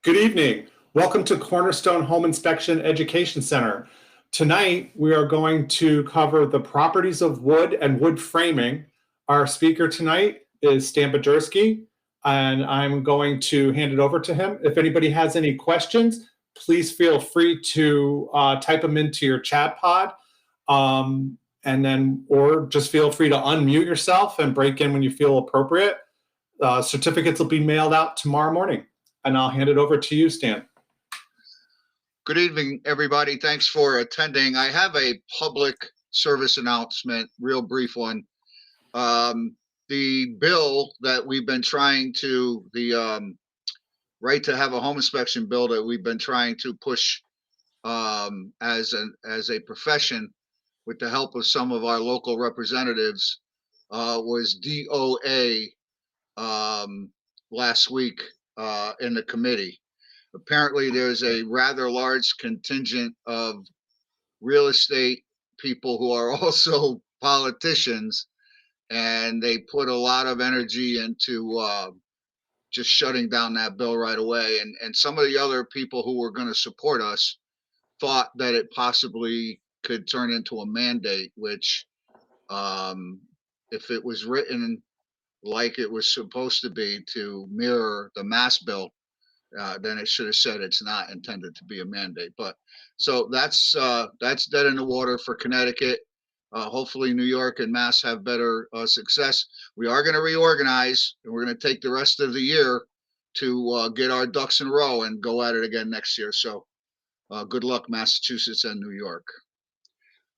Good evening. Welcome to Cornerstone Home Inspection Education Center. Tonight, we are going to cover the properties of wood and wood framing. Our speaker tonight is Stan Bajerski, and I'm going to hand it over to him. If anybody has any questions, please feel free to type them into your chat pod, or just feel free to unmute yourself and break in when you feel appropriate. Certificates will be mailed out tomorrow morning. And I'll hand it over to you, Stan. Good evening, everybody. Thanks for attending. I have a public service announcement, real brief one. The bill that we've been trying to, the right to have a home inspection bill that we've been trying to push as a profession with the help of some of our local representatives was DOA last week in the committee. Apparently, there's a rather large contingent of real estate people who are also politicians, and they put a lot of energy into just shutting down that bill right away. And some of the other people who were going to support us thought that it possibly could turn into a mandate, which if it was written like it was supposed to be to mirror the Mass bill, then it should have said it's not intended to be a mandate. But so that's dead in the water for Connecticut. Hopefully New York and Mass have better success. We are going to reorganize, and we're going to take the rest of the year to get our ducks in a row and go at it again next year. So good luck, Massachusetts and New York.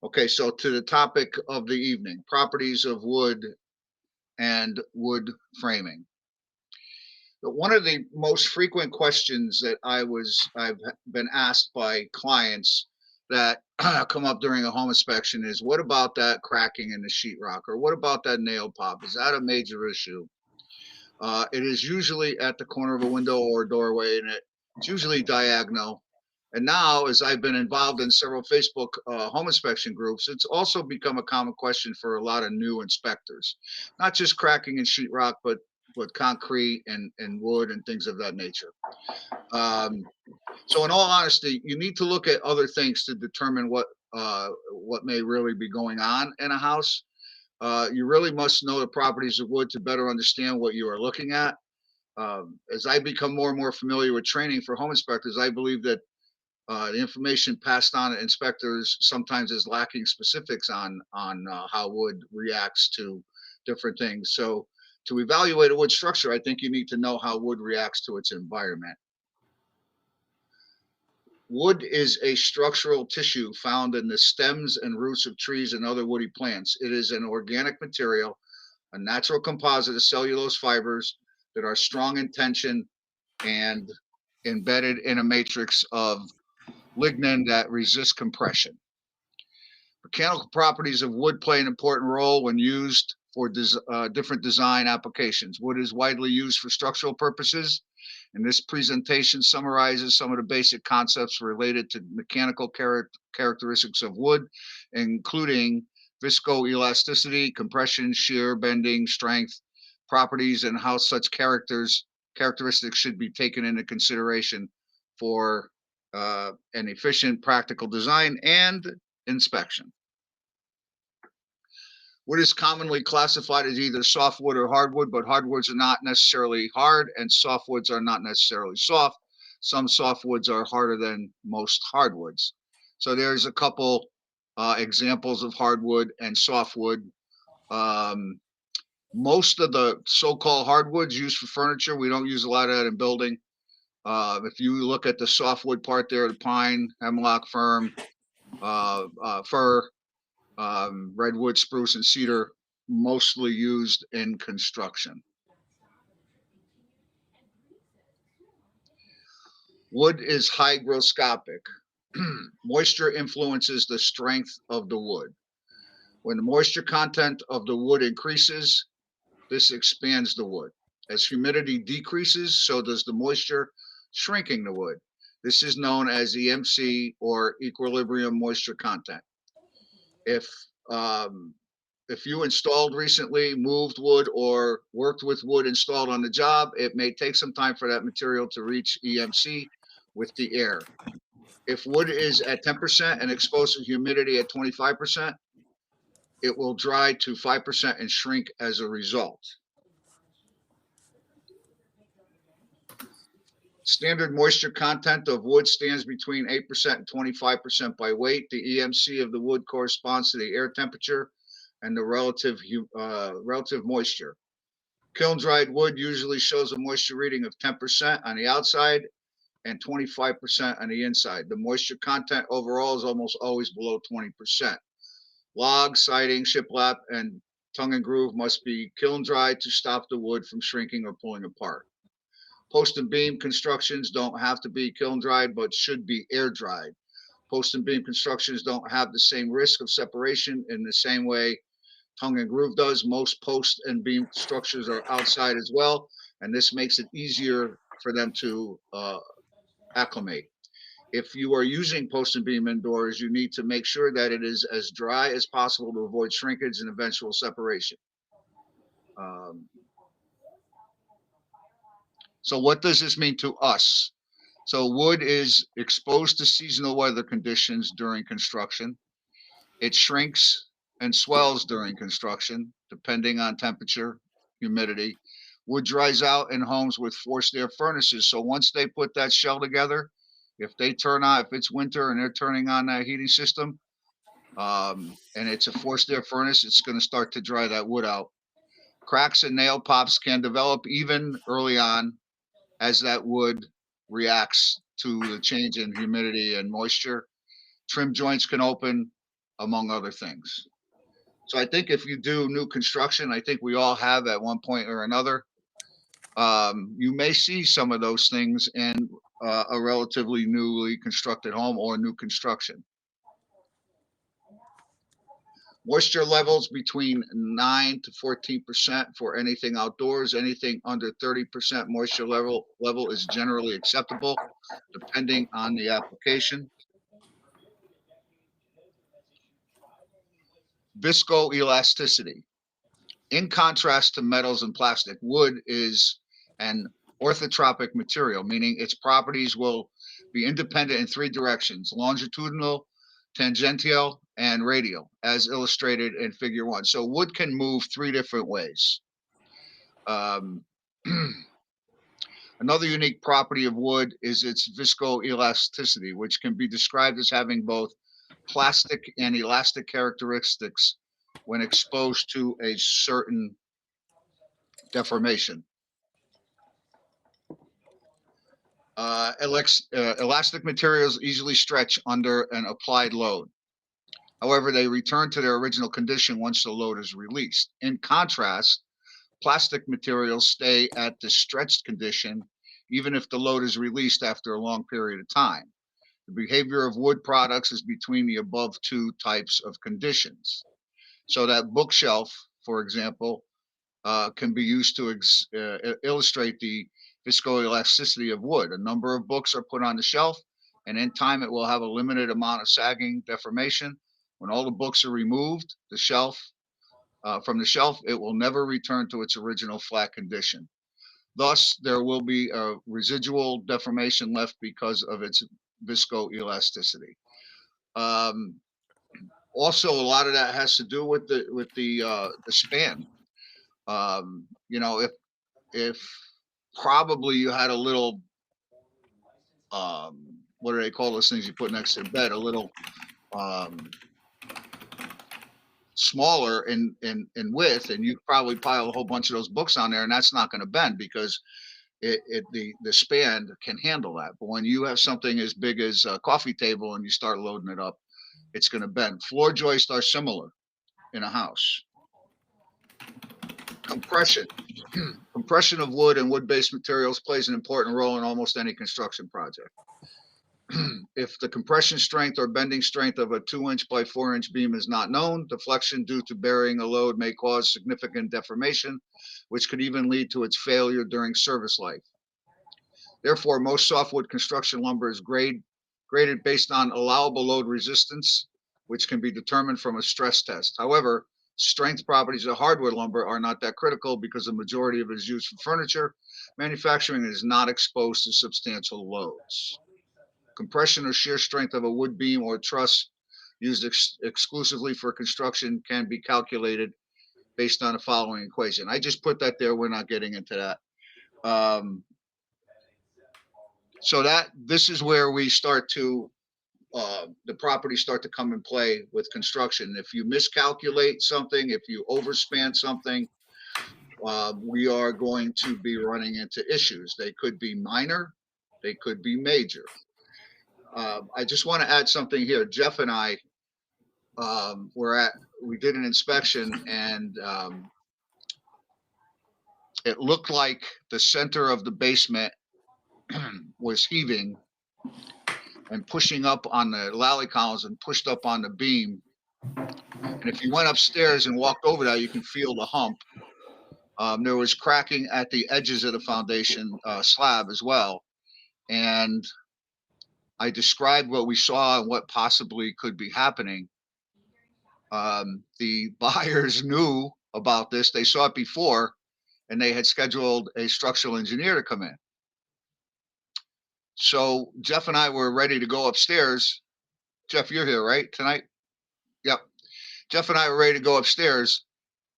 Okay, so to the topic of the evening, properties of wood and wood framing. One of the most frequent questions that I've been asked by clients that come up during a home inspection is, what about that cracking in the sheetrock, or what about that nail pop? Is that a major issue? It is usually at the corner of a window or doorway, and it's usually diagonal. And now, as I've been involved in several Facebook home inspection groups, it's also become a common question for a lot of new inspectors. Not just cracking in sheetrock, but concrete and wood and things of that nature. So in all honesty, you need to look at other things to determine what may really be going on in a house. You really must know the properties of wood to better understand what you are looking at. As I become more and more familiar with training for home inspectors, I believe that the information passed on to inspectors sometimes is lacking specifics on how wood reacts to different things. So to evaluate a wood structure, I think you need to know how wood reacts to its environment. Wood is a structural tissue found in the stems and roots of trees and other woody plants. It is an organic material, a natural composite of cellulose fibers that are strong in tension and embedded in a matrix of lignin that resists compression. Mechanical properties of wood play an important role when used for different design applications. Wood is widely used for structural purposes, and this presentation summarizes some of the basic concepts related to mechanical characteristics of wood, including viscoelasticity, compression, shear, bending, strength, properties, and how such characteristics should be taken into consideration for an efficient, practical design and inspection. Wood is commonly classified as either softwood or hardwood, but hardwoods are not necessarily hard and softwoods are not necessarily soft. Some softwoods are harder than most hardwoods. So there's a couple examples of hardwood and softwood. Most of the so-called hardwoods used for furniture, we don't use a lot of that in building. If you look at the softwood part there, the pine, hemlock, fir, redwood, spruce, and cedar, mostly used in construction. Wood is hygroscopic. Moisture influences the strength of the wood. When the moisture content of the wood increases, this expands the wood. As humidity decreases, so does the moisture, shrinking the wood. This is known as EMC, or equilibrium moisture content. If if you installed recently, moved wood, or worked with wood installed on the job, it may take some time for that material to reach EMC with the air. If wood is at 10% and exposed to humidity at 25%, it will dry to 5% and shrink as a result. Standard moisture content of wood stands between 8% and 25% by weight. The EMC of the wood corresponds to the air temperature and the relative moisture. Kiln dried wood usually shows a moisture reading of 10% on the outside and 25% on the inside. The moisture content overall is almost always below 20%. Log, siding, shiplap, and tongue and groove must be kiln dried to stop the wood from shrinking or pulling apart. Post and beam constructions don't have to be kiln dried, but should be air dried. Post and beam constructions don't have the same risk of separation in the same way tongue and groove does. Most post and beam structures are outside as well, and this makes it easier for them to acclimate. If you are using post and beam indoors, you need to make sure that it is as dry as possible to avoid shrinkage and eventual separation. So what does this mean to us? So wood is exposed to seasonal weather conditions during construction. It shrinks and swells during construction, depending on temperature, humidity. Wood dries out in homes with forced air furnaces. So once they put that shell together, if it's winter and they're turning on that heating system, and it's a forced air furnace, it's going to start to dry that wood out. Cracks and nail pops can develop even early on as that wood reacts to the change in humidity and moisture. Trim joints can open, among other things. So I think if you do new construction, I think we all have at one point or another, you may see some of those things in a relatively newly constructed home or new construction. Moisture levels between 9 to 14% for anything outdoors. Anything under 30% moisture level is generally acceptable, depending on the application. Viscoelasticity. In contrast to metals and plastic, wood is an orthotropic material, meaning its properties will be independent in three directions: longitudinal, tangential, and radial, as illustrated in figure 1. So wood can move three different ways. Another unique property of wood is its viscoelasticity, which can be described as having both plastic and elastic characteristics when exposed to a certain deformation. Elastic materials easily stretch under an applied load. However, they return to their original condition once the load is released. In contrast, plastic materials stay at the stretched condition even if the load is released after a long period of time. The behavior of wood products is between the above two types of conditions. So that bookshelf, for example, can be used to illustrate the viscoelasticity of wood. A number of books are put on the shelf, and in time it will have a limited amount of sagging deformation. When all the books are removed from the shelf, it will never return to its original flat condition. Thus, there will be a residual deformation left because of its viscoelasticity. Also, a lot of that has to do with the span. You know, if probably you had a little, what do they call those things you put next to the bed? A little smaller in width, and you probably pile a whole bunch of those books on there, and that's not going to bend because the span can handle that. But when you have something as big as a coffee table and you start loading it up, it's going to bend. Floor joists are similar in a house. Compression. Compression of wood and wood-based materials plays an important role in almost any construction project. If the compression strength or bending strength of a 2-inch by 4-inch beam is not known, deflection due to bearing a load may cause significant deformation, which could even lead to its failure during service life. Therefore, most softwood construction lumber is graded based on allowable load resistance, which can be determined from a stress test. However, strength properties of hardwood lumber are not that critical because the majority of it is used for furniture manufacturing and is not exposed to substantial loads. Compression or shear strength of a wood beam or truss used exclusively for construction can be calculated based on the following equation. I just put that there. We're not getting into that. So this is where we start to the properties start to come in play with construction. If you miscalculate something, if you overspan something, we are going to be running into issues. They could be minor, they could be major. I just want to add something here. Jeff and I we did an inspection, and it looked like the center of the basement was heaving and pushing up on the lally columns and pushed up on the beam. And if you went upstairs and walked over that, you can feel the hump. There was cracking at the edges of the foundation slab as well. And I described what we saw and what possibly could be happening. The buyers knew about this. They saw it before, and they had scheduled a structural engineer to come in. So Jeff and I were ready to go upstairs. Jeff, you're here, right, tonight? Yep. Jeff and I were ready to go upstairs,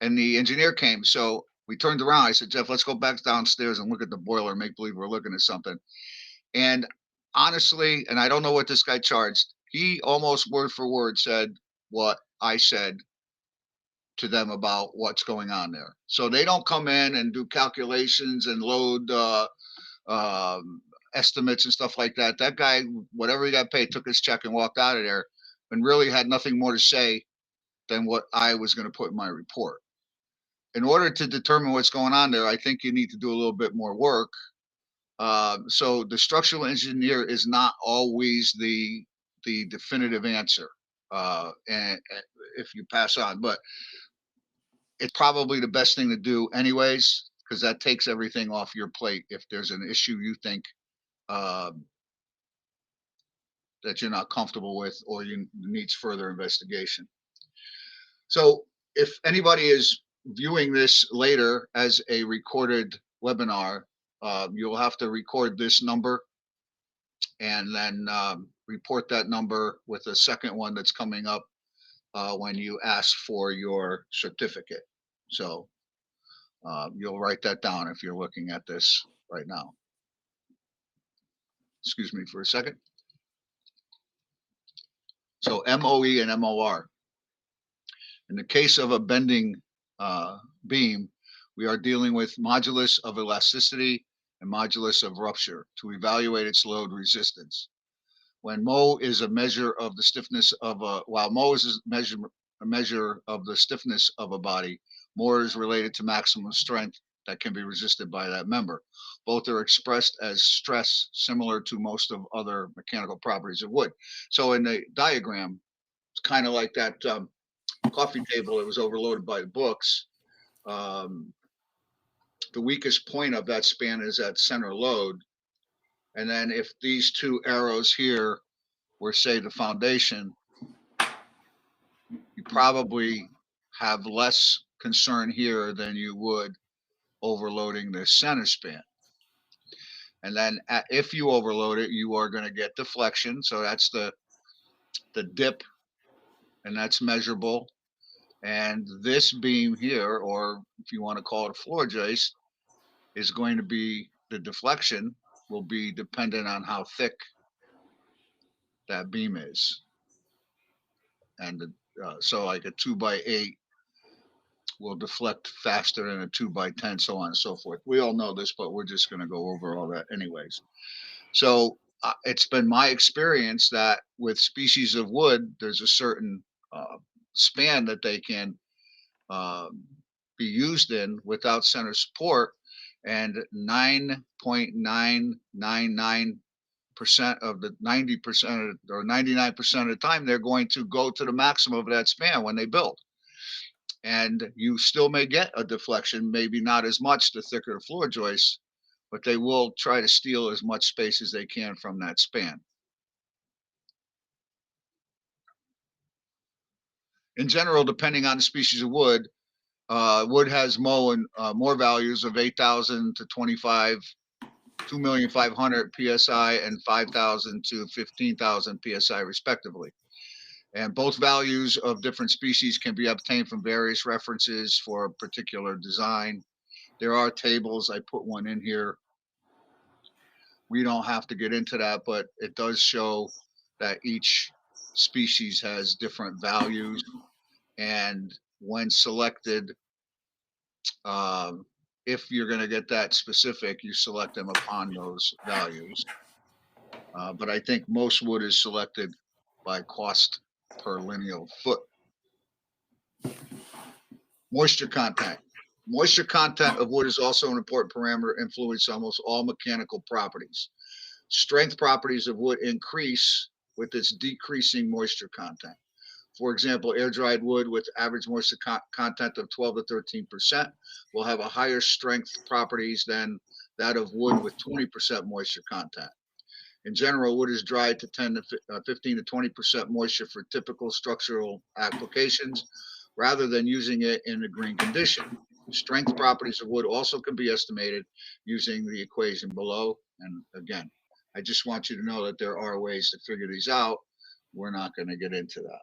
and the engineer came. So we turned around. I said, Jeff, let's go back downstairs and look at the boiler, make believe we're looking at something. And honestly, and I don't know what this guy charged, he almost word for word said what I said to them about what's going on there. So they don't come in and do calculations and load estimates and stuff like that. That guy, whatever he got paid, took his check and walked out of there and really had nothing more to say than what I was going to put in my report. In order to determine what's going on there, I think you need to do a little bit more work. So the structural engineer is not always the definitive answer, and if you pass on, but it's probably the best thing to do anyways, because that takes everything off your plate if there's an issue you think that you're not comfortable with or you needs further investigation. So if anybody is viewing this later as a recorded webinar, you'll have to record this number and then report that number with a second one that's coming up when you ask for your certificate. So you'll write that down if you're looking at this right now. Excuse me for a second. So MOE and MOR. In the case of a bending beam, we are dealing with modulus of elasticity and modulus of rupture to evaluate its load resistance. When Mo is a measure of the stiffness of while Mo is a measure of the stiffness of a body, Mor is related to maximum strength that can be resisted by that member. Both are expressed as stress, similar to most of other mechanical properties of wood. So in the diagram, it's kind of like that coffee table that was overloaded by the books. The weakest point of that span is at center load. And then if these two arrows here were, say, the foundation, you probably have less concern here than you would overloading the center span. And then if you overload it, you are going to get deflection. So that's the dip, and that's measurable. And this beam here, or if you want to call it a floor joist, is going to be, the deflection will be dependent on how thick that beam is. And so like a 2x8 will deflect faster than a 2x10, so on and so forth. We all know this, but we're just going to go over all that anyways. So it's been my experience that with species of wood, there's a certain span that they can be used in without center support, and 9.999% of the 90% or 99% of the time, they're going to go to the maximum of that span when they build. And you still may get a deflection, maybe not as much the thicker the floor joists, but they will try to steal as much space as they can from that span. In general, depending on the species of wood, wood has more values of 8,000 to 2,500,000 psi and 5,000 to 15,000 psi respectively. And both values of different species can be obtained from various references for a particular design. There are tables. I put one in here. We don't have to get into that, but it does show that each species has different values. And when selected, if you're going to get that specific, you select them upon those values. But I think most wood is selected by cost per lineal foot. Moisture content. Moisture content of wood is also an important parameter influencing almost all mechanical properties. Strength properties of wood increase with its decreasing moisture content. For example, air-dried wood with average moisture content of 12 to 13% will have a higher strength properties than that of wood with 20% moisture content. In general, wood is dried to 15 to 20% moisture for typical structural applications rather than using it in a green condition. Strength properties of wood also can be estimated using the equation below. And again, I just want you to know that there are ways to figure these out. We're not going to get into that.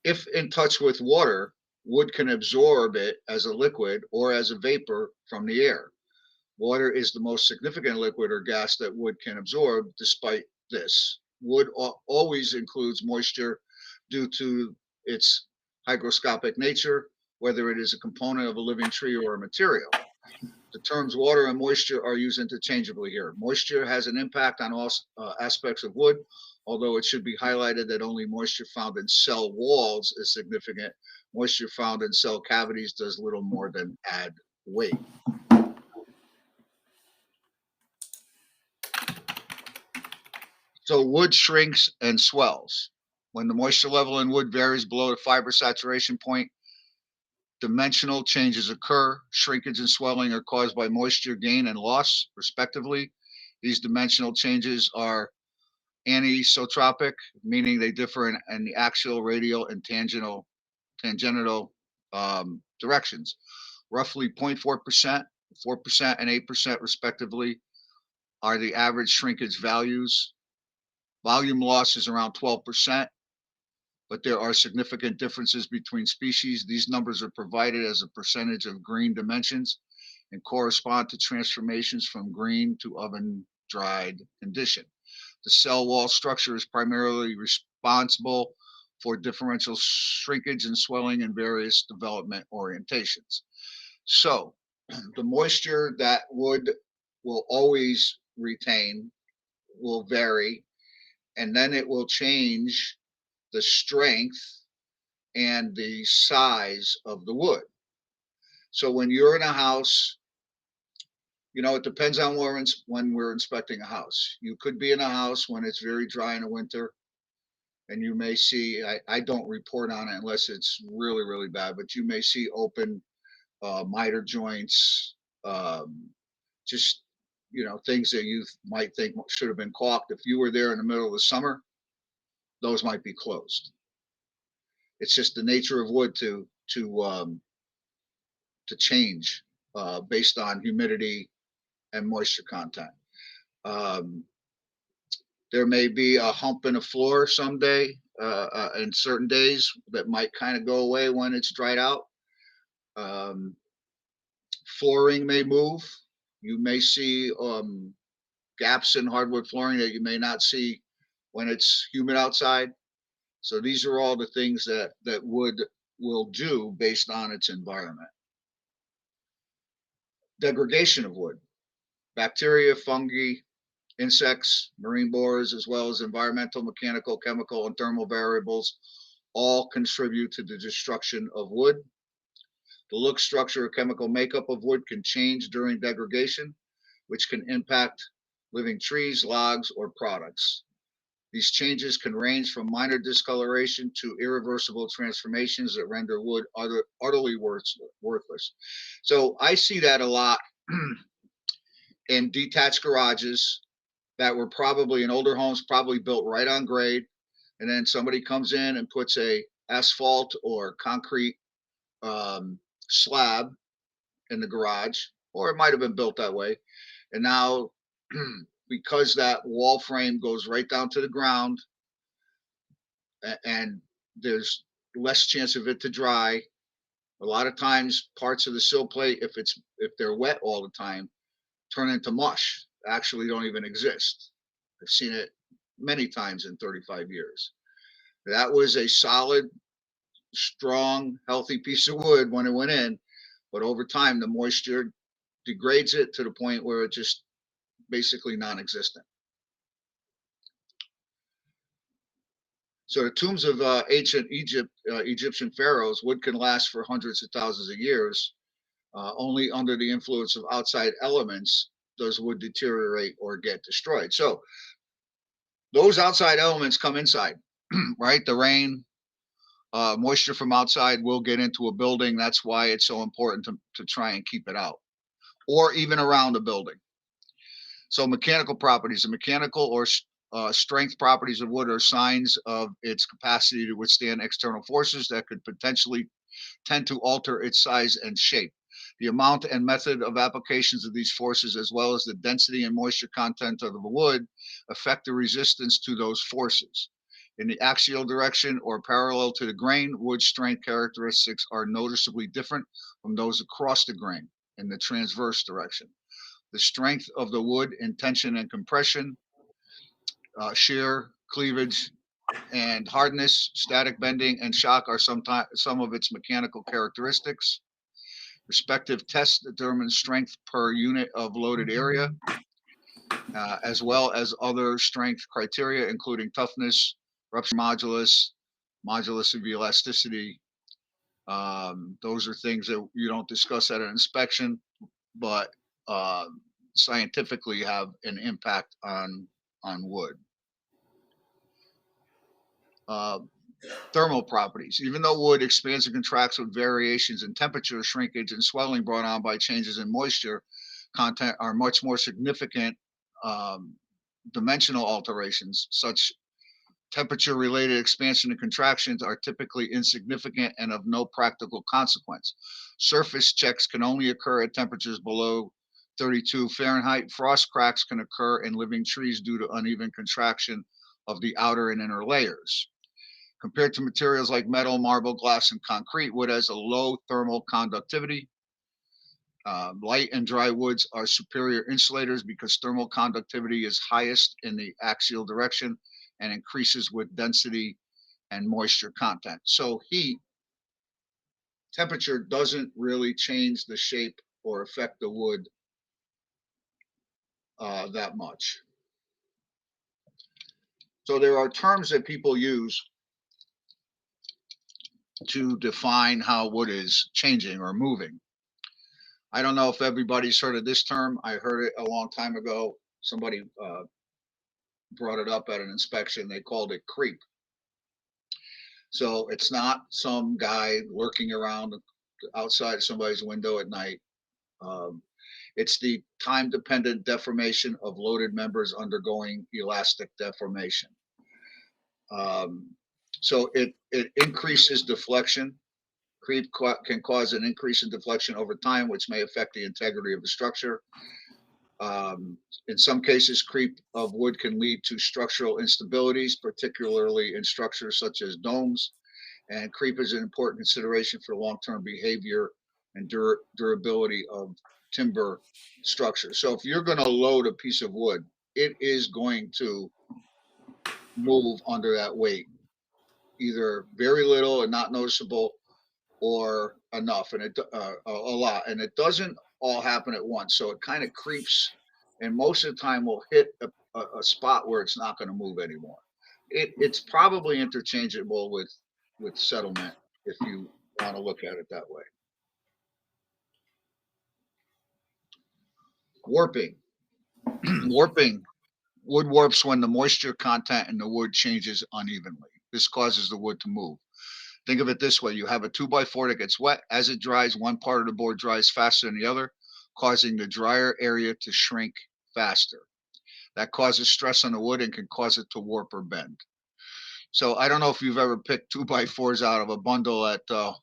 If in touch with water, wood can absorb it as a liquid or as a vapor from the air. Water is the most significant liquid or gas that wood can absorb. Despite this, wood always includes moisture due to its hygroscopic nature, whether it is a component of a living tree or a material. The terms water and moisture are used interchangeably here. Moisture has an impact on all aspects of wood, although it should be highlighted that only moisture found in cell walls is significant. Moisture found in cell cavities does little more than add weight. So wood shrinks and swells. When the moisture level in wood varies below the fiber saturation point, dimensional changes occur. Shrinkage and swelling are caused by moisture gain and loss, respectively. These dimensional changes are anisotropic, meaning they differ in the axial, radial, and tangential directions. Roughly 0.4%, 4%, and 8%, respectively, are the average shrinkage values. Volume loss is around 12%, but there are significant differences between species. These numbers are provided as a percentage of green dimensions and correspond to transformations from green to oven-dried condition. The cell wall structure is primarily responsible for differential shrinkage and swelling in various development orientations. So the moisture that wood will always retain will vary, and then it will change the strength and the size of the wood. So when you're in a house, you know, it depends on when we're inspecting a house. You could be in a house when it's very dry in the winter, and you may see, I don't report on it unless it's really, really bad, but you may see open miter joints, just, you know, things that you might think should have been caulked. If you were there in the middle of the summer, those might be closed. It's just the nature of wood to change based on humidity and moisture content. There may be a hump in the floor someday, in certain days, that might kind of go away when it's dried out. Flooring may move. You may see gaps in hardwood flooring that you may not see when it's humid outside. So these are all the things that wood will do based on its environment. Degradation of wood. Bacteria, fungi, insects, marine borers, as well as environmental, mechanical, chemical, and thermal variables all contribute to the destruction of wood. The look, structure, or chemical makeup of wood can change during degradation, which can impact living trees, logs, or products. These changes can range from minor discoloration to irreversible transformations that render wood utterly worthless. So I see that a lot in detached garages that were probably in older homes, probably built right on grade. and then somebody comes in and puts a asphalt or concrete slab in the garage, or it might have been built that way. And now, because that wall frame goes right down to the ground, and there's less chance of it to dry. A lot of times, parts of the sill plate, if they're wet all the time, turn into mush. Actually, don't even exist. I've seen it many times in 35 years. That was a solid, strong, healthy piece of wood when it went in, but over time, the moisture degrades it to the point where it just basically non-existent. So the tombs of ancient Egyptian pharaohs, wood can last for hundreds of thousands of years. Only under the influence of outside elements does wood deteriorate or get destroyed. So those outside elements come inside, right? The rain, moisture from outside will get into a building. That's why it's so important to try and keep it out, or even around a building. So mechanical properties, the mechanical or strength properties of wood are signs of its capacity to withstand external forces that could potentially tend to alter its size and shape. The amount and method of applications of these forces, as well as the density and moisture content of the wood, affect the resistance to those forces. In the axial direction or parallel to the grain, wood strength characteristics are noticeably different from those across the grain in the transverse direction. The strength of the wood in tension and compression, shear, cleavage, and hardness, static bending, and shock are some of its mechanical characteristics. Respective tests determine strength per unit of loaded area, as well as other strength criteria, including toughness, rupture modulus, modulus of elasticity. Those are things that you don't discuss at an inspection, but scientifically have an impact on wood. Thermal properties. Even though wood expands and contracts with variations in temperature, shrinkage, and swelling brought on by changes in moisture content are much more significant dimensional alterations. Such temperature-related expansion and contractions are typically insignificant and of no practical consequence. Surface checks can only occur at temperatures below 32 Fahrenheit. Frost cracks can occur in living trees due to uneven contraction of the outer and inner layers. Compared to materials like metal, marble, glass, and concrete, wood has a low thermal conductivity. Light and dry woods are superior insulators because thermal conductivity is highest in the axial direction and increases with density and moisture content. So heat, temperature doesn't really change the shape or affect the wood that much. So there are terms that people use to define how wood is changing or moving. I don't know if everybody's heard of this term. I heard it a long time ago. Somebody brought it up at an inspection. They called it creep. So it's not some guy lurking around outside somebody's window at night. It's the time-dependent deformation of loaded members undergoing elastic deformation. So it increases deflection. Creep can cause an increase in deflection over time, which may affect the integrity of the structure. In some cases, creep of wood can lead to structural instabilities, particularly in structures such as domes. And creep is an important consideration for long-term behavior and durability of timber structure. So if you're going to load a piece of wood, it is going to move under that weight, either very little and not noticeable, or enough, and a lot, and it doesn't all happen at once. So it kind of creeps, and most of the time will hit a spot where it's not going to move anymore. It's probably interchangeable with settlement if you want to look at it that way. Warping. Warping. Wood warps when the moisture content in the wood changes unevenly. This causes the wood to move. Think of it this way. You have a 2x4 that gets wet. As it dries, one part of the board dries faster than the other, causing the drier area to shrink faster. That causes stress on the wood and can cause it to warp or bend. So I don't know if you've ever picked 2x4s out of a bundle at a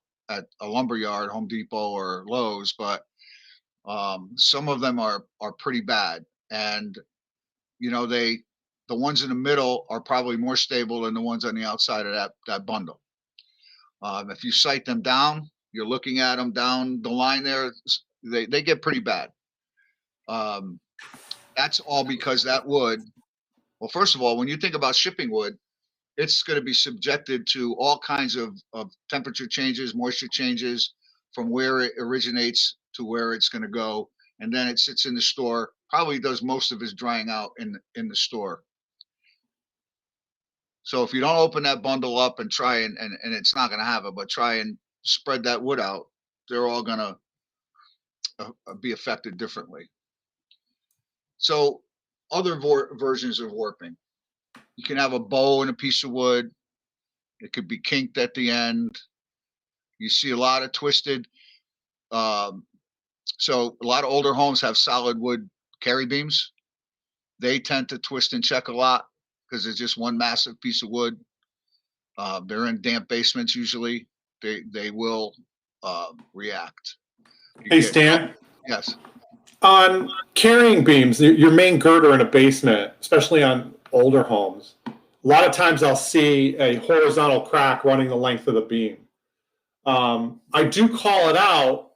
lumber yard, Home Depot or Lowe's, but some of them are pretty bad. And you know, the ones in the middle are probably more stable than the ones on the outside of that bundle. If you sight them down, you're looking at them down the line there, they get pretty bad. Um, that's all because that wood, well, first of all, when you think about shipping wood, it's going to be subjected to all kinds of temperature changes, moisture changes from where it originates to where it's going to go. And then it sits in the store, probably does most of its drying out in the store. So if you don't open that bundle up and try and it's not going to have it, but try and spread that wood out, they're all going to be affected differently. So other versions of warping, you can have a bow in a piece of wood. It could be kinked at the end. You see a lot of twisted. So a lot of older homes have solid wood carry beams. They tend to twist and check a lot because it's just one massive piece of wood. They're in damp basements usually. They will react. Hey, Stan. Yes. On carrying beams, your main girder in a basement, especially on older homes, a lot of times I'll see a horizontal crack running the length of the beam. I do call it out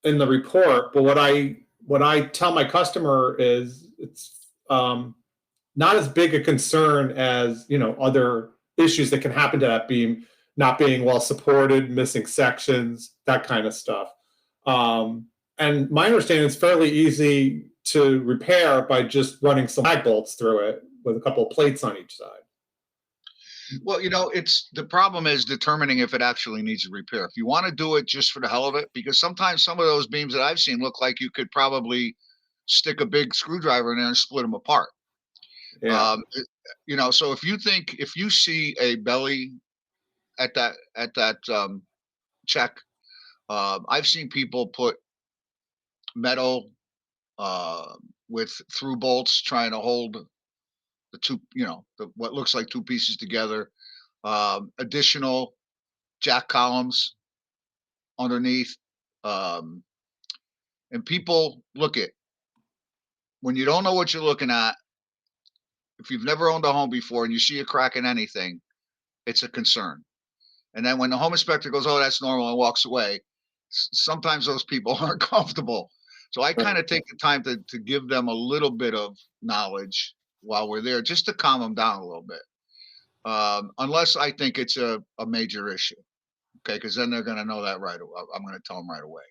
in the report, but what I tell my customer is it's not as big a concern as, you know, other issues that can happen to that beam, not being well supported, missing sections, that kind of stuff. And my understanding is fairly easy to repair by just running some lag bolts through it with a couple of plates on each side. Well, you know, it's the problem is determining if it actually needs a repair. If you want to do it just for the hell of it, because sometimes some of those beams that I've seen look like you could probably stick a big screwdriver in there and split them apart. Yeah. You know, so if you see a belly at that check, I've seen people put metal with through bolts trying to hold the two, you know, what looks like two pieces together. Additional jack columns underneath. Um, and people look at when you don't know what you're looking at. If you've never owned a home before and you see a crack in anything, it's a concern. And then when the home inspector goes, "Oh, that's normal," and walks away, sometimes those people aren't comfortable. So I kind of take the time to give them a little bit of knowledge while we're there, just to calm them down a little bit. Unless I think it's a major issue, okay? Because then they're going to know that right away. I'm going to tell them right away.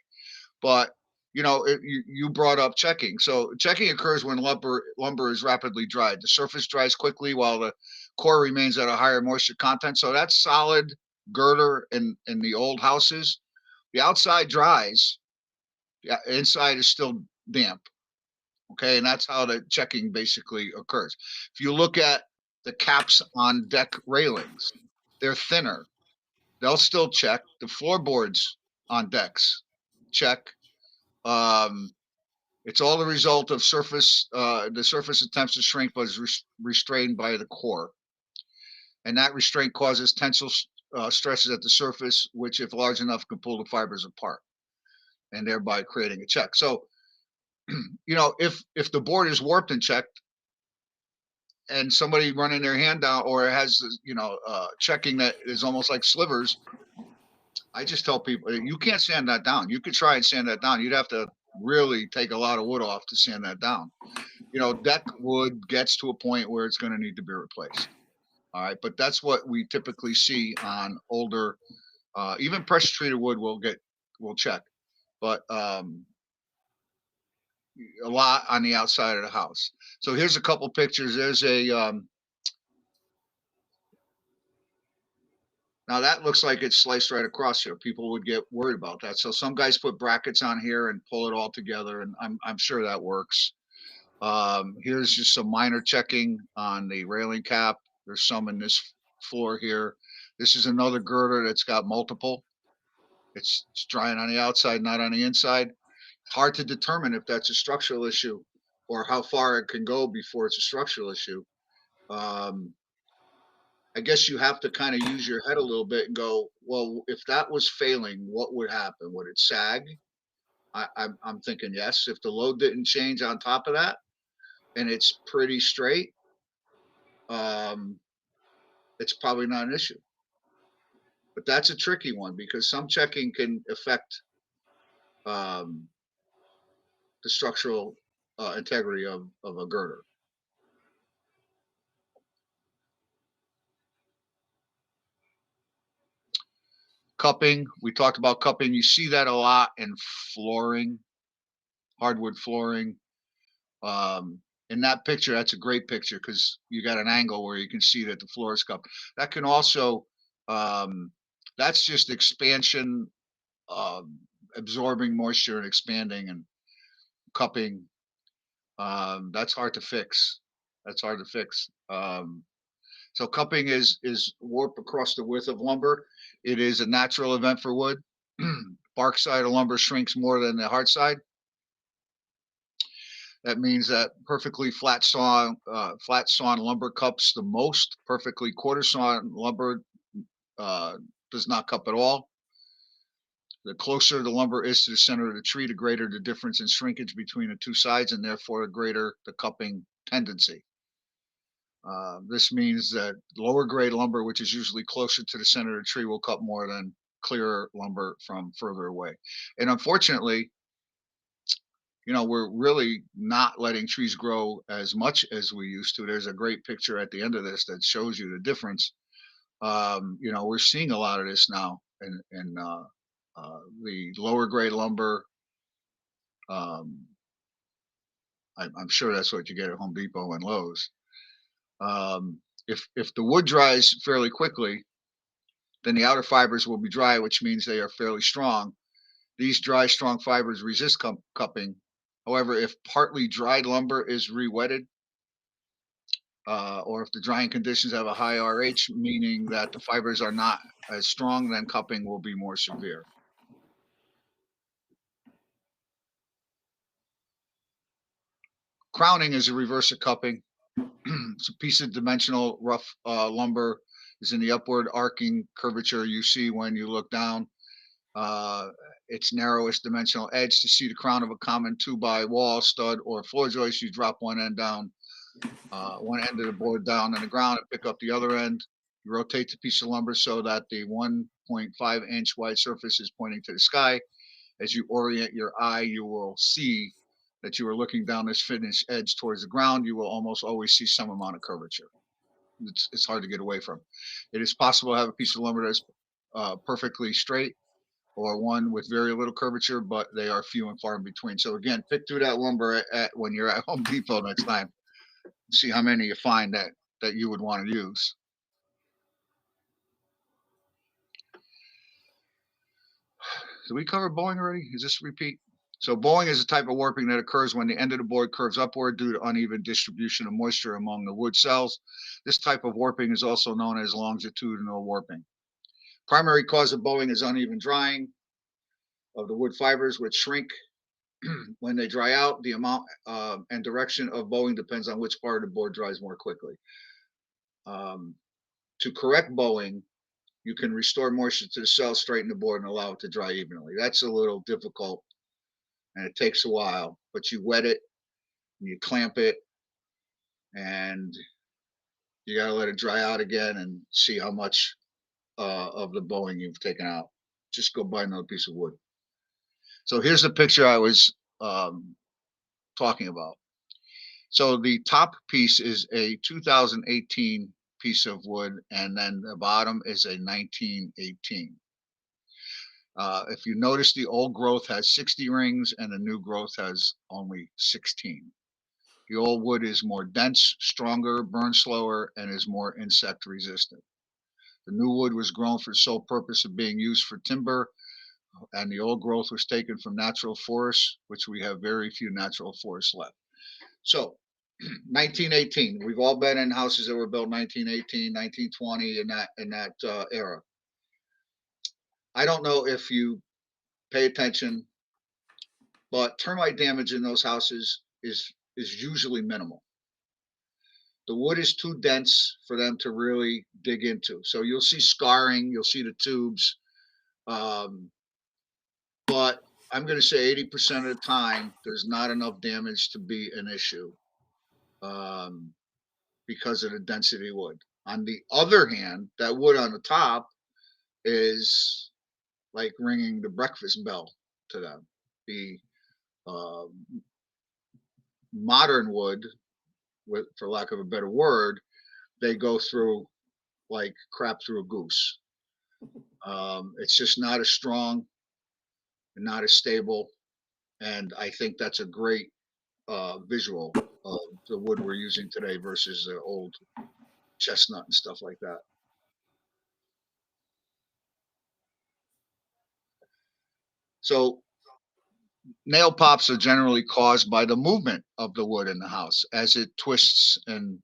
But you know, you brought up checking. So checking occurs when lumber is rapidly dried. The surface dries quickly while the core remains at a higher moisture content. So that's solid girder in the old houses. The outside dries, the inside is still damp. Okay, and that's how the checking basically occurs. If you look at the caps on deck railings, they're thinner. They'll still check. The floorboards on decks check. It's all the result of the surface attempts to shrink but is restrained by the core. And that restraint causes tensile stresses at the surface, which if large enough can pull the fibers apart and thereby creating a check. So, you know, if the board is warped and checked and somebody running their hand down or has, you know, checking that is almost like slivers, I just tell people, you can't sand that down. You could try and sand that down. You'd have to really take a lot of wood off to sand that down. You know, deck wood gets to a point where it's going to need to be replaced. All right, but that's what we typically see on older, even pressure treated wood will check, but a lot on the outside of the house. So here's a couple pictures. There's a now that looks like it's sliced right across here. People would get worried about that. So some guys put brackets on here and pull it all together, and I'm sure that works. Here's just some minor checking on the railing cap. There's some in this floor here. This is another girder that's got multiple. It's drying on the outside, not on the inside. Hard to determine if that's a structural issue or how far it can go before it's a structural issue. And I guess you have to kind of use your head a little bit and go, well, if that was failing, what would happen? Would it sag? I'm thinking yes. If the load didn't change on top of that and it's pretty straight, it's probably not an issue. But that's a tricky one because some checking can affect the structural integrity of a girder. Cupping, we talked about cupping. You see that a lot in flooring, hardwood flooring. In that picture, that's a great picture because you got an angle where you can see that the floor is cupped. That can also, that's just expansion, absorbing moisture and expanding and cupping. That's hard to fix. That's hard to fix. So cupping is warp across the width of lumber. It is a natural event for wood. Bark side of lumber shrinks more than the hard side. That means that perfectly flat sawn lumber cups the most. Perfectly quarter sawn lumber does not cup at all. The closer the lumber is to the center of the tree, the greater the difference in shrinkage between the two sides, and therefore the greater the cupping tendency. This means that lower grade lumber, which is usually closer to the center of the tree, will cup more than clearer lumber from further away. And unfortunately, we're really not letting trees grow as much as we used to. There's a great picture at the end of this that shows you the difference. We're seeing a lot of this now in the lower grade lumber. I'm sure that's what you get at Home Depot and Lowe's. If the wood dries fairly quickly, then the outer fibers will be dry, which means they are fairly strong. These dry, strong fibers resist cupping. However, if partly dried lumber is re-wetted, or if the drying conditions have a high RH, meaning that the fibers are not as strong, then cupping will be more severe. Crowning is a reverse of cupping. It's a piece of dimensional rough lumber is in the upward arcing curvature you see when you look down. Its narrowest dimensional edge. To see the crown of a common 2x wall, stud, or floor joist, you drop one end down, one end of the board down on the ground and pick up the other end. You rotate the piece of lumber so that the 1.5-inch wide surface is pointing to the sky. As you orient your eye, you will see that you are looking down this finished edge towards the ground. You will almost always see some amount of curvature. It's hard to get away from. It is possible to have a piece of lumber that's perfectly straight, or one with very little curvature, but they are few and far in between. So again, pick through that lumber when you're at Home Depot next time. See how many you find that you would want to use. Did we cover bowing already? Is this a repeat? So bowing is a type of warping that occurs when the end of the board curves upward due to uneven distribution of moisture among the wood cells. This type of warping is also known as longitudinal warping. Primary cause of bowing is uneven drying of the wood fibers, which shrink when they dry out. The amount and direction of bowing depends on which part of the board dries more quickly. To correct bowing, you can restore moisture to the cell, straighten the board, and allow it to dry evenly. That's a little difficult, and it takes a while, but you wet it, and you clamp it, and you got to let it dry out again and see how much of the bowing you've taken out. Just go buy another piece of wood. So here's the picture I was talking about. So the top piece is a 2018 piece of wood, and then the bottom is a 1918. If you notice, the old growth has 60 rings and the new growth has only 16. The old wood is more dense, stronger, burns slower, and is more insect resistant. The new wood was grown for the sole purpose of being used for timber, and the old growth was taken from natural forests, which we have very few natural forests left. So 1918, we've all been in houses that were built 1918, 1920, in that era. I don't know if you pay attention, but termite damage in those houses is usually minimal. The wood is too dense for them to really dig into. So you'll see scarring, you'll see the tubes. But I'm going to say 80% of the time, there's not enough damage to be an issue because of the density of wood. On the other hand, that wood on the top is like ringing the breakfast bell to them. The modern wood, for lack of a better word, they go through like crap through a goose. It's just not as strong and not as stable. And I think that's a great visual of the wood we're using today versus the old chestnut and stuff like that. So nail pops are generally caused by the movement of the wood in the house as it twists and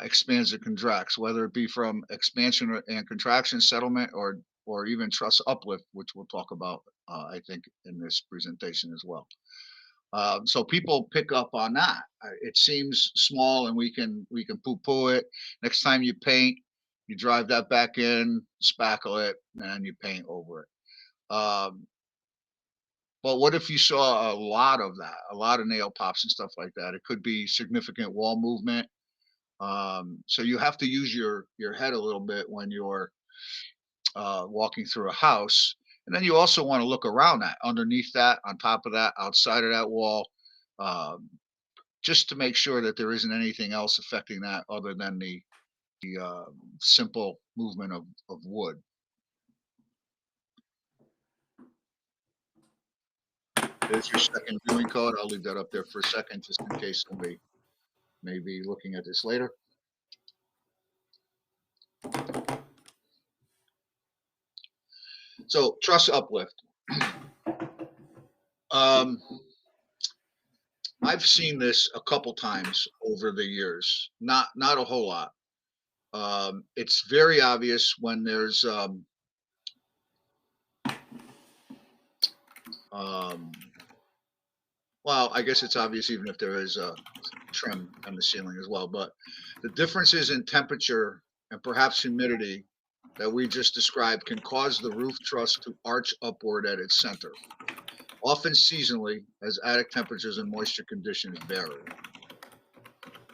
expands and contracts, whether it be from expansion and contraction, settlement, or even truss uplift, which we'll talk about, I think, in this presentation as well. So people pick up on that. It seems small, and we can poo-poo it. Next time you paint, you drive that back in, spackle it, and you paint over it. But what if you saw a lot of that, a lot of nail pops and stuff like that? It could be significant wall movement. So you have to use your head a little bit when you're walking through a house. And then you also want to look around that, underneath that, on top of that, outside of that wall, just to make sure that there isn't anything else affecting that other than the simple movement of wood. There's your second viewing code. I'll leave that up there for a second, just in case somebody may be looking at this later. So truss uplift. I've seen this a couple times over the years, not a whole lot. It's very obvious when there's well, I guess it's obvious even if there is a trim on the ceiling as well, but the differences in temperature and perhaps humidity that we just described can cause the roof truss to arch upward at its center, often seasonally as attic temperatures and moisture conditions vary.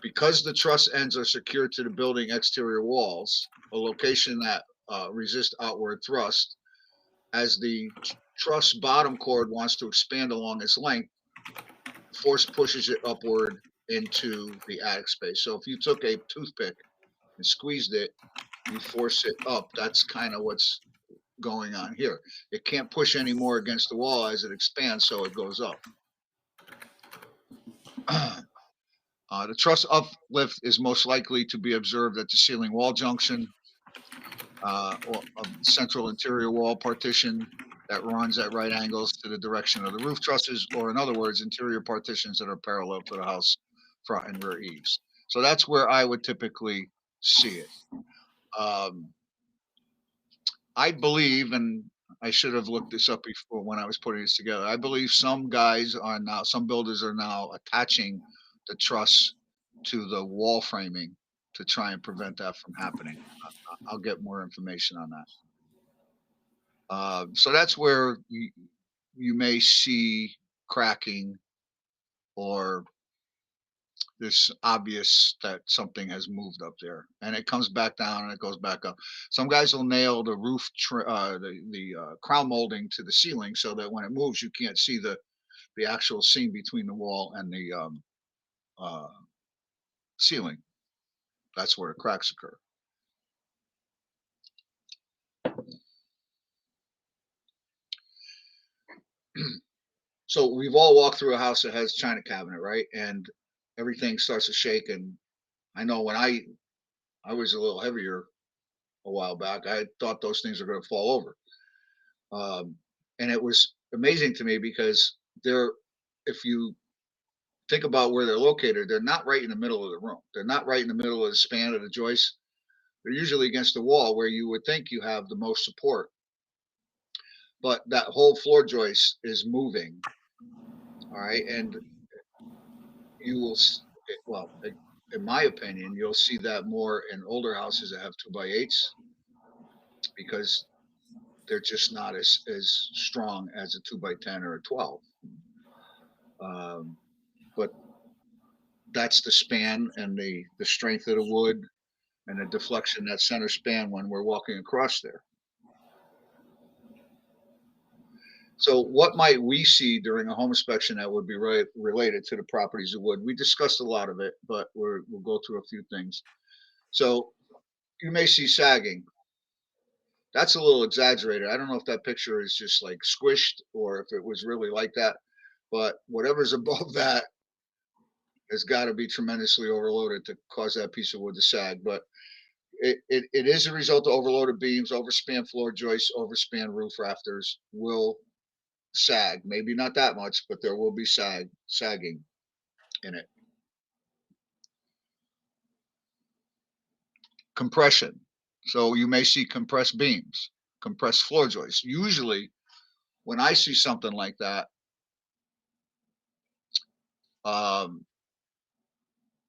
Because the truss ends are secured to the building exterior walls, a location that resists outward thrust, as the truss bottom cord wants to expand along its length, force pushes it upward into the attic space. So if you took a toothpick and squeezed it, you force it up. That's kind of what's going on here. It can't push any more against the wall as it expands, so it goes up. The truss uplift is most likely to be observed at the ceiling wall junction, or a central interior wall partition that runs at right angles to the direction of the roof trusses, or in other words, interior partitions that are parallel to the house front and rear eaves. So that's where I would typically see it. I believe, and I should have looked this up before when I was putting this together, I believe some builders are now attaching the truss to the wall framing to try and prevent that from happening. I'll get more information on that. So that's where you may see cracking or this obvious that something has moved up there, and it comes back down and it goes back up. Some guys will nail the roof, the crown molding to the ceiling so that when it moves, you can't see the actual seam between the wall and the ceiling. That's where the cracks occur. So we've all walked through a house that has china cabinet, right? And everything starts to shake. And I know when I was a little heavier a while back, I thought those things were going to fall over. And it was amazing to me because if you think about where they're located, they're not right in the middle of the room. They're not right in the middle of the span of the joist. They're usually against the wall where you would think you have the most support. But that whole floor joist is moving. All right. And you will, well, in my opinion, you'll see that more in older houses that have 2x8s because they're just not as strong as a 2x10 or a 12. But that's the span and the strength of the wood and the deflection, that center span when we're walking across there. So what might we see during a home inspection that would be related to the properties of wood? We discussed a lot of it, but we'll go through a few things. So you may see sagging. That's a little exaggerated. I don't know if that picture is just like squished or if it was really like that, but whatever's above that has got to be tremendously overloaded to cause that piece of wood to sag. But it is a result of overloaded beams, overspan floor joists, overspan roof rafters will sag. Maybe not that much, but there will be sagging in it. Compression. So you may see compressed beams, compressed floor joists. Usually when I see something like that,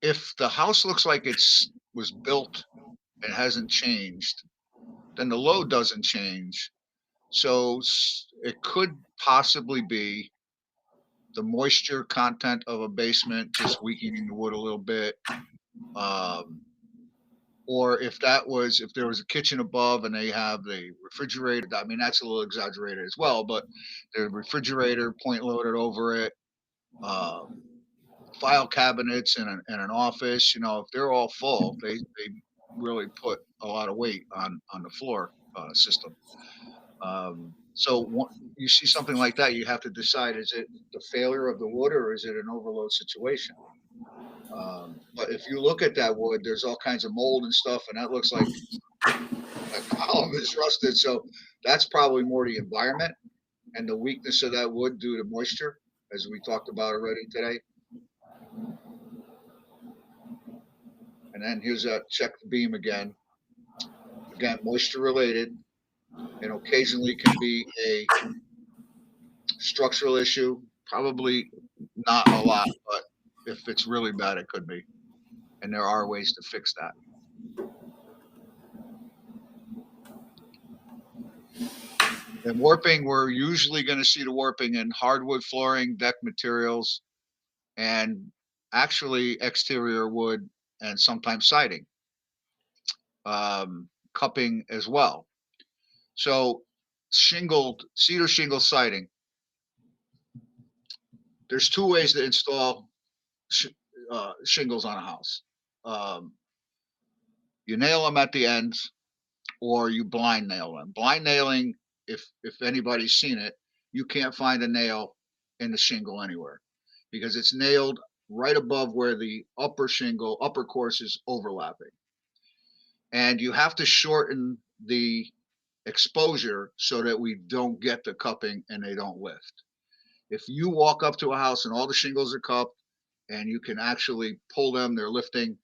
if the house looks like it's was built and hasn't changed, then the load doesn't change. So it could possibly be the moisture content of a basement just weakening the wood a little bit. Or if there was a kitchen above and they have the refrigerator, I mean, that's a little exaggerated as well, but the refrigerator point loaded over it, file cabinets in an office, if they're all full, they really put a lot of weight on the floor system. So you see something like that, you have to decide, is it the failure of the wood or is it an overload situation? But if you look at that wood, there's all kinds of mold and stuff, and that looks like a column is rusted. So that's probably more the environment and the weakness of that wood due to moisture, as we talked about already today. And then here's that check the beam again. Again, moisture related, and occasionally can be a structural issue. Probably not a lot, but if it's really bad, it could be. And there are ways to fix that. And warping, we're usually going to see the warping in hardwood flooring, deck materials, and actually exterior wood and sometimes siding, cupping as well. So cedar shingle siding. There's two ways to install shingles on a house. You nail them at the ends, or you blind nail them. Blind nailing, if anybody's seen it, you can't find a nail in the shingle anywhere because it's nailed right above where the upper course is overlapping. And you have to shorten the exposure so that we don't get the cupping and they don't lift. If you walk up to a house and all the shingles are cupped and you can actually pull them, they're lifting,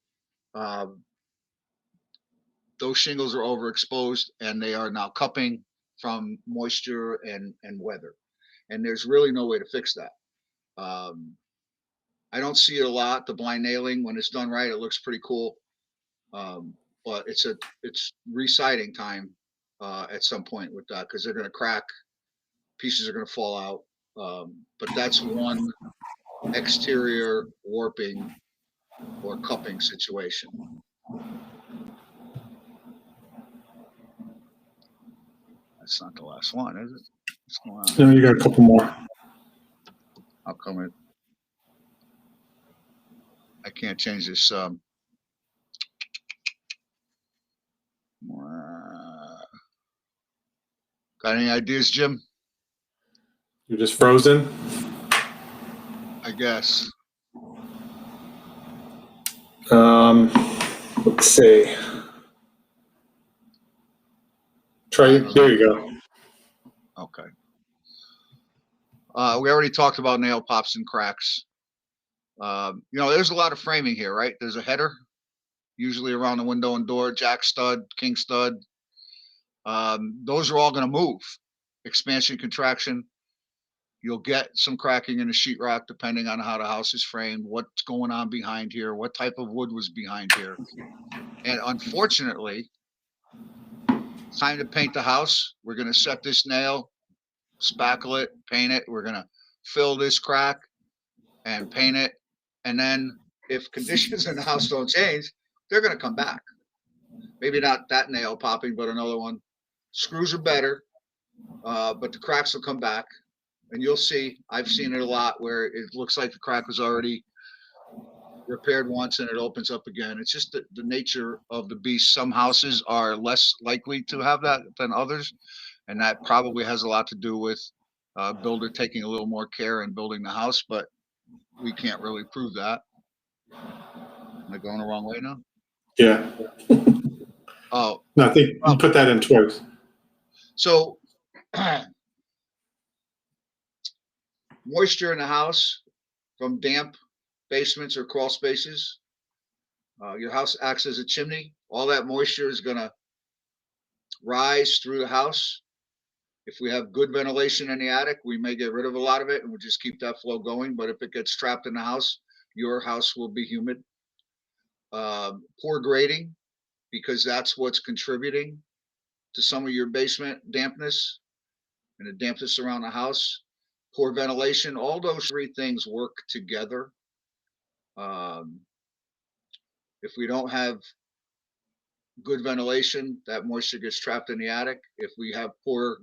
those shingles are overexposed and they are now cupping from moisture and weather. And there's really no way to fix that. I don't see it a lot, the blind nailing. When it's done right, it looks pretty cool. But it's residing time at some point with that because they're going to crack, pieces are going to fall out. But that's one exterior warping or cupping situation. That's not the last one, is it? What's going on? No, you got a couple more. How come I can't change this? Got any ideas, Jim? You're just frozen? I guess. Let's see. There you go. Okay. We already talked about nail pops and cracks. There's a lot of framing here, right? There's a header, usually around the window and door, jack stud, king stud. Those are all going to move. Expansion, contraction. You'll get some cracking in the sheetrock depending on how the house is framed, what's going on behind here, what type of wood was behind here. And unfortunately, time to paint the house. We're going to set this nail, spackle it, paint it. We're going to fill this crack and paint it. And then if conditions in the house don't change, they're going to come back. Maybe not that nail popping, but another one. Screws are better, but the cracks will come back. And you'll see, I've seen it a lot where it looks like the crack was already repaired once and it opens up again. It's just the nature of the beast. Some houses are less likely to have that than others. And that probably has a lot to do with builder taking a little more care in building the house, but we can't really prove that. Am I going the wrong way now? Yeah. Oh, No, I think you put that in twice. so moisture in the house from damp basements or crawl spaces. Your house acts as a chimney. All that moisture is going to rise through the house. If we have good ventilation in the attic, we may get rid of a lot of it and we'll just keep that flow going. But if it gets trapped in the house, your house will be humid. Poor grading, because that's what's contributing to some of your basement dampness and the dampness around the house. Poor ventilation, all those three things work together. If we don't have good ventilation, that moisture gets trapped in the attic. If we have poor,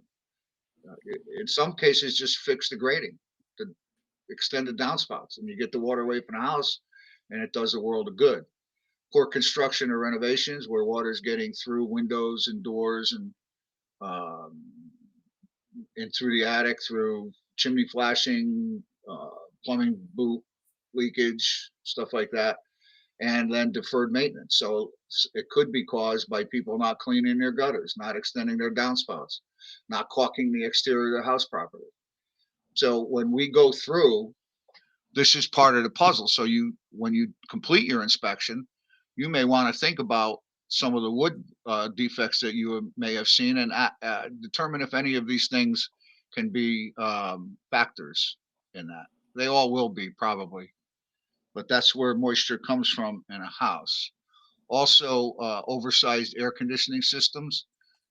in some cases, just fix the grading, to extend the downspouts, and you get the water away from the house, and it does a world of good. Poor construction or renovations where water is getting through windows and doors and through the attic, through chimney flashing, plumbing boot leakage, stuff like that. And then deferred maintenance. So it could be caused by people not cleaning their gutters, not extending their downspouts, not caulking the exterior of the house properly. So when we go through, this is part of the puzzle. So when you complete your inspection, you may want to think about some of the wood defects that you may have seen and determine if any of these things can be factors in that. They all will be probably, but that's where moisture comes from in a house. Also, oversized air conditioning systems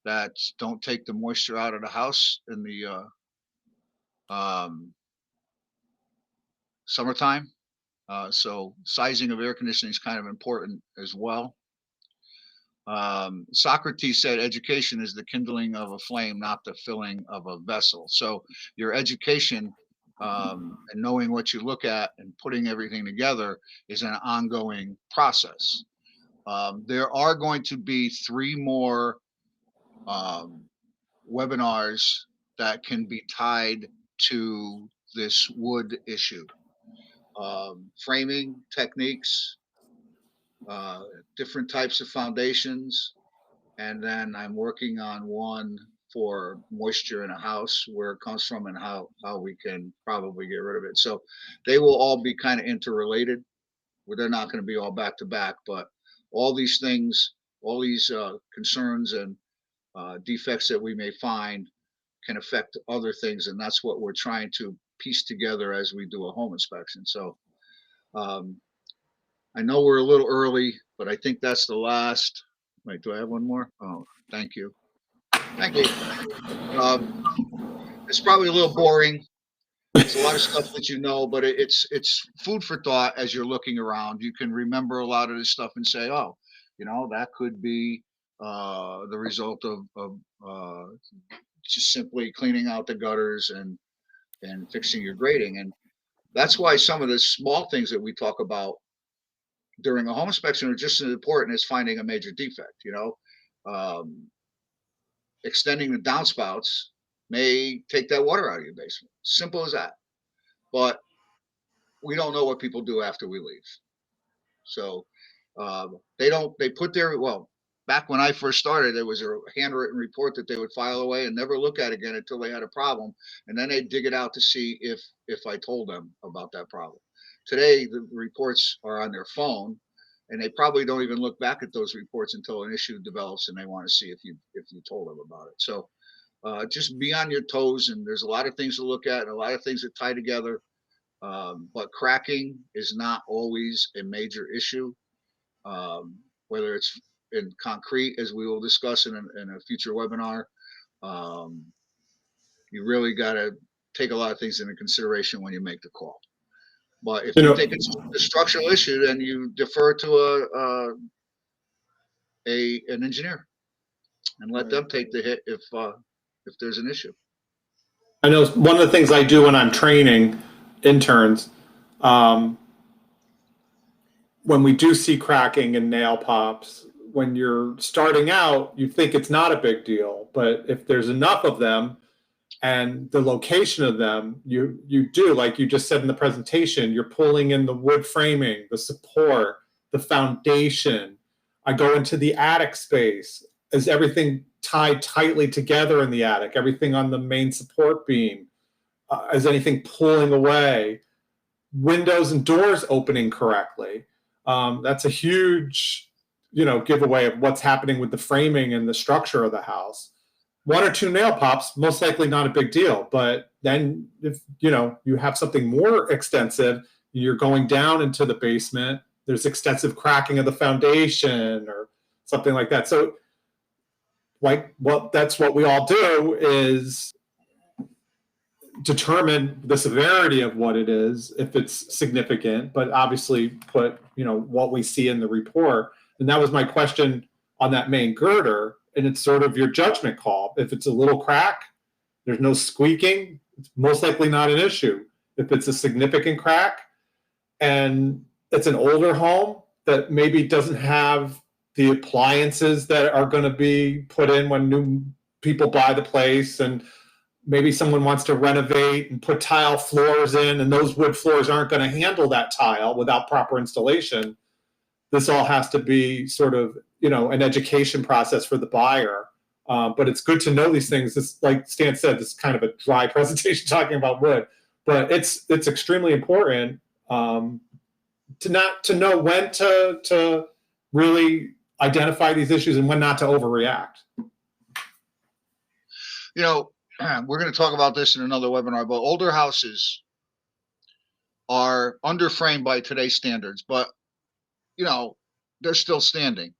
that don't take the moisture out of the house in the summertime. So sizing of air conditioning is kind of important as well. Socrates said education is the kindling of a flame, not the filling of a vessel. So your education and knowing what you look at and putting everything together is an ongoing process. There are going to be 3 more webinars that can be tied to this wood issue. Framing techniques, different types of foundations, and then I'm working on one for moisture in a house, where it comes from and how we can probably get rid of it. So they will all be kind of interrelated, where they're not going to be all back to back, but all these things, all these concerns and defects that we may find can affect other things, and that's what we're trying to piece together as we do a home inspection. So I know we're a little early, but I think that's the last. Wait, do I have one more? Oh, thank you. Thank you. It's probably a little boring. It's a lot of stuff that you know, but it's food for thought as you're looking around. You can remember a lot of this stuff and say, oh, that could be the result of just simply cleaning out the gutters and fixing your grading. And that's why some of the small things that we talk about during a home inspection are just as important as finding a major defect. Extending the downspouts may take that water out of your basement. Simple as that. But we don't know what people do after we leave. So they put their, back when I first started, there was a handwritten report that they would file away and never look at again until they had a problem. And then they'd dig it out to see if I told them about that problem. Today, the reports are on their phone, and they probably don't even look back at those reports until an issue develops and they want to see if you told them about it. So just be on your toes. And there's a lot of things to look at and a lot of things that tie together. But cracking is not always a major issue, whether it's in concrete, as we will discuss in a future webinar. Um, you really got to take a lot of things into consideration when you make the call. But if You you know, think it's a structural issue, then you defer to an engineer and let them take the hit if there's an issue. I know one of the things I do when I'm training interns, um, when we do see cracking and nail pops, when you're starting out, you think it's not a big deal. But if there's enough of them and the location of them, you do, like you just said in the presentation, you're pulling in the wood framing, the support, the foundation. I go into the attic space. Is everything tied tightly together in the attic? Everything on the main support beam? Is anything pulling away? Windows and doors opening correctly? That's a huge, giveaway of what's happening with the framing and the structure of the house. One or two nail pops, most likely not a big deal. But then if you have something more extensive, you're going down into the basement, there's extensive cracking of the foundation or something like that. So that's what we all do, is determine the severity of what it is, if it's significant, but obviously put, what we see in the report. And that was my question on that main girder. And it's sort of your judgment call. If it's a little crack, there's no squeaking, it's most likely not an issue. If it's a significant crack and it's an older home that maybe doesn't have the appliances that are going to be put in when new people buy the place, and maybe someone wants to renovate and put tile floors in, and those wood floors aren't going to handle that tile without proper installation. This all has to be sort of, an education process for the buyer. But it's good to know these things. This, like Stan said, this is kind of a dry presentation talking about wood, but it's extremely important to know when to really identify these issues and when not to overreact. We're going to talk about this in another webinar, but older houses are underframed by today's standards, but they're still standing.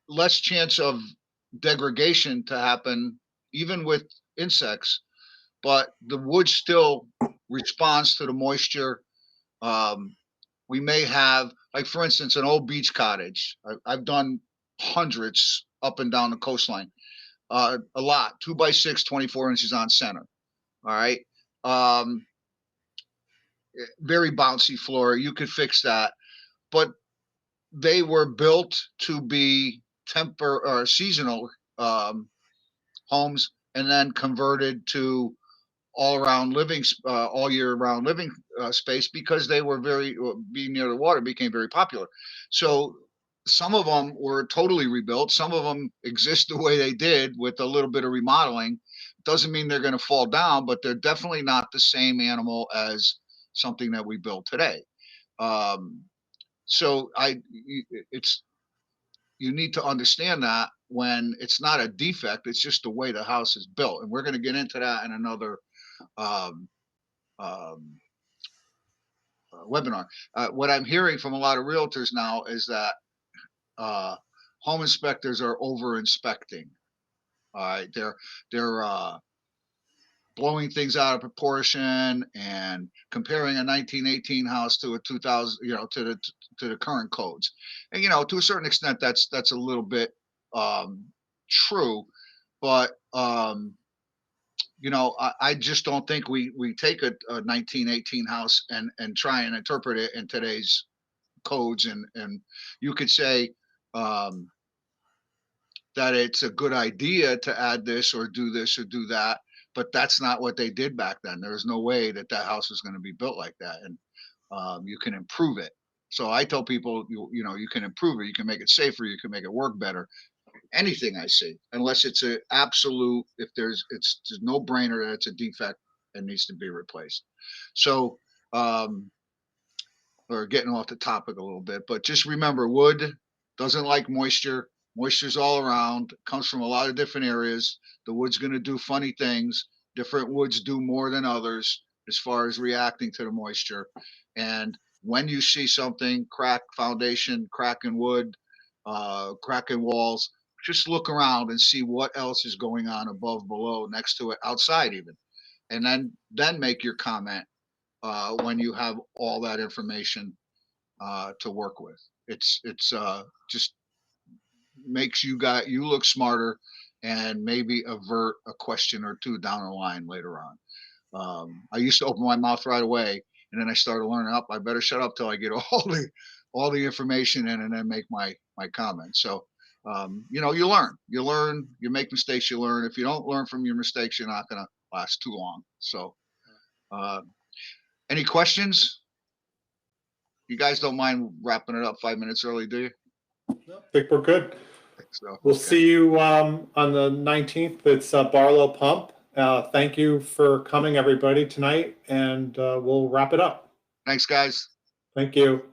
Less chance of degradation to happen, even with insects, but the wood still responds to the moisture. We may have, like, for instance, an old beach cottage. I've done hundreds up and down the coastline. A lot, 2x6, 24 inches on center. All right. Very bouncy floor. You could fix that, but they were built to be seasonal homes, and then converted to all year round living space, because they were being near the water became very popular. So some of them were totally rebuilt. Some of them exist the way they did with a little bit of remodeling. Doesn't mean they're going to fall down, but they're definitely not the same animal as something that we build today. So you need to understand that when it's not a defect, it's just the way the house is built. And we're going to get into that in another webinar. What I'm hearing from a lot of realtors now is that home inspectors are over inspecting. All right, they're blowing things out of proportion and comparing a 1918 house to a 2000, to the current codes. And to a certain extent, that's a little bit true, but I just don't think we take a 1918 house and try and interpret it in today's codes. And you could say that it's a good idea to add this or do that, but that's not what they did back then. There was no way that house was going to be built like that. And you can improve it. So I tell people, you can improve it. You can make it safer. You can make it work better. Anything I see, unless it's an absolute, it's just no brainer that it's a defect and needs to be replaced. So, we're getting off the topic a little bit, but just remember, wood doesn't like moisture. Moisture's all around, comes from a lot of different areas. The wood's going to do funny things. Different woods do more than others as far as reacting to the moisture. And when you see something, crack foundation, cracking wood, cracking walls, just look around and see what else is going on above, below, next to it, outside even. And then make your comment when you have all that information to work with. It's just makes you look smarter and maybe avert a question or two down the line later on. I used to open my mouth right away, and then I started learning up. I better shut up till I get all the information in, and then make my comments. So you know, you learn, you make mistakes, you learn. If you don't learn from your mistakes, you're not going to last too long. So any questions? You guys don't mind wrapping it up 5 minutes early, do you? I think we're good. So, We'll okay. see you on the 19th. It's Barlow Pump. Thank you for coming, everybody, tonight, and we'll wrap it up. Thanks, guys. Thank you.